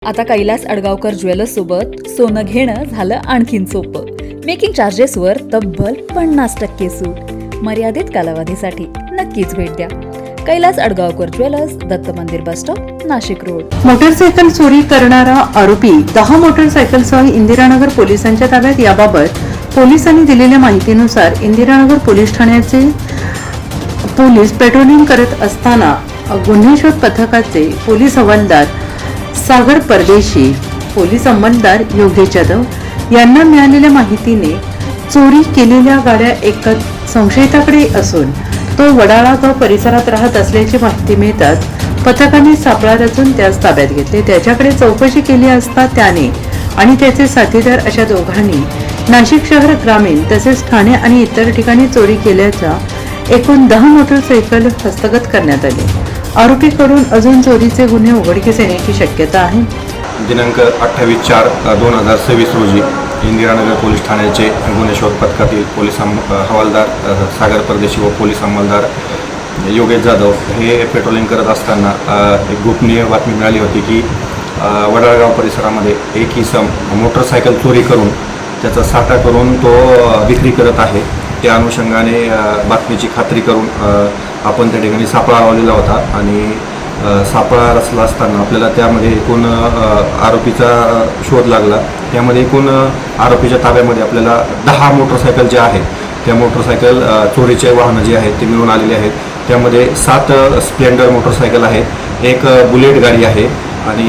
आता कैलास अडगावकर ज्वेलर्स सोबत सोनं घेणं झालं आणखीन सोपं. मेकिंग चार्जेसवर तब्बल 50% सूट. मर्यादित कालावधीसाठी नक्कीच भेट द्या. कैलास अडगावकर ज्वेलर्स, दत्त मंदिर bus stop, Nashik road. Motorcycle चोरी करणारा आरोपी 10 मोटरसायकलसह इंदिरानगर पोलिसांच्या ताब्यात. याबाबत पोलिसांनी दिलेल्या माहितीनुसार इंदिरानगर पोलीस ठाण्याचे पोलीस पेट्रोलिंग करत असताना गुन्हे शोध पथकाचे पोलीस हवालदार सागर परदेशी, पोलीस अंमलदार योगेश जाधव यांना मिळालेल्या माहितीने चोरी केलेल्या गाड्या एका संशयिताकडे असून तो वडाळा गाव परिसरात राहत असल्याची माहिती मिळताच पथकाने सापळा रचून त्यास ताब्यात घेतले. त्याच्याकडे चौकशी केली असता त्याने आणि त्याचे साथीदार अशा दोघांनी नाशिक शहर ग्रामीण तसेच ठाणे आणि इतर ठिकाणी चोरी केल्याच्या एकूण 10 मोटरसायकल हस्तगत करण्यात आले. आरोपीकडून अजून चोरीचे गुन्हे उघडकीस येण्याची शक्यता आहे. दिनांक 28/4/2026 रोजी इंदिरानगर पोलीस ठाण्याचे गुन्हे शोध पथकातील पोलीस हवालदार सागर परदेशी व पोलीस अंमलदार योगेश जाधव हे पेट्रोलिंग करत असताना एक गोपनीय बातमी मिळाली होती की वडाळगाव परिसरामध्ये एक इसम मोटरसायकल चोरी करून त्याचा साठा करून तो विक्री करत आहे. त्या अनुषंगाने बातमीची खात्री करून आपण त्या ठिकाणी सापळा लावलेला होता आणि सापळा रचला असताना आपल्याला त्यामध्ये एकूण आरोपीचा शोध लागला. त्यामध्ये एकूण आरोपीच्या ताब्यामध्ये आपल्याला 10 मोटरसायकल जे आहेत त्या मोटरसायकल चोरीचे वाहनं जे आहेत ते मिळून आलेले आहेत. त्यामध्ये 7 स्प्लेंडर मोटरसायकल आहेत, एक बुलेट गाडी आहे आणि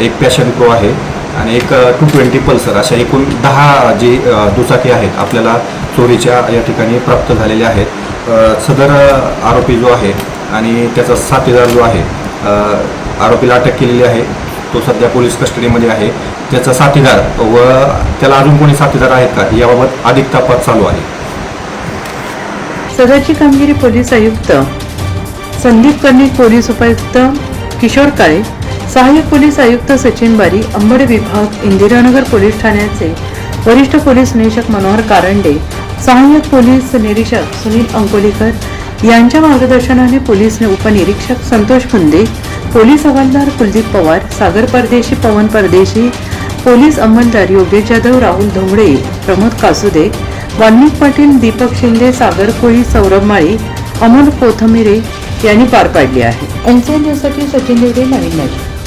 एक पॅशन प्रो आहे आणि एक 220 पल्सर, अशा एकूण 10 जी दुचाकी आहेत आपल्याला चोरीच्या या ठिकाणी प्राप्त झालेल्या आहेत. सदर आरोपी जो आहे आणि त्याचा साथीदार जो आहे, आरोपीला अटक केलेली आहे, तो सध्या पोलीस कस्टडीमध्ये आहे. त्याचा साथीदार व त्याला अजून कोणी साथीदार आहेत का याबाबत अधिक तपास चालू आहे. सदरची कामगिरी पोलीस आयुक्त संदीप कर्णिक, पोलीस उपायुक्त किशोर काळे, सहाय्यक पोलीस आयुक्त सचिन बारी, अंबड विभाग इंदिरानगर पोलीस ठाण्याचे वरिष्ठ पोलीस निरीक्षक मनोहर कारंडे, सहाय्यक पोलीस निरीक्षक सुनील अंकोलीकर यांच्या मार्गदर्शनाने पोलीस उपनिरीक्षक संतोष कुंदे, पोलीस हवालदार कुलदीप पवार, सागर परदेशी, पवन परदेशी, पोलीस अंमलदार योगेश जाधव, राहुल धोंगडे, प्रमोद कासुदे, वाल्मिक पाटील, दीपक शिंदे, सागर कोळी, सौरभ माळी, अमोल कोथमिरे यांनी पार पाडली आहे. NCN न्यूजसाठी सचिन देवरे, नवीन नाशिक.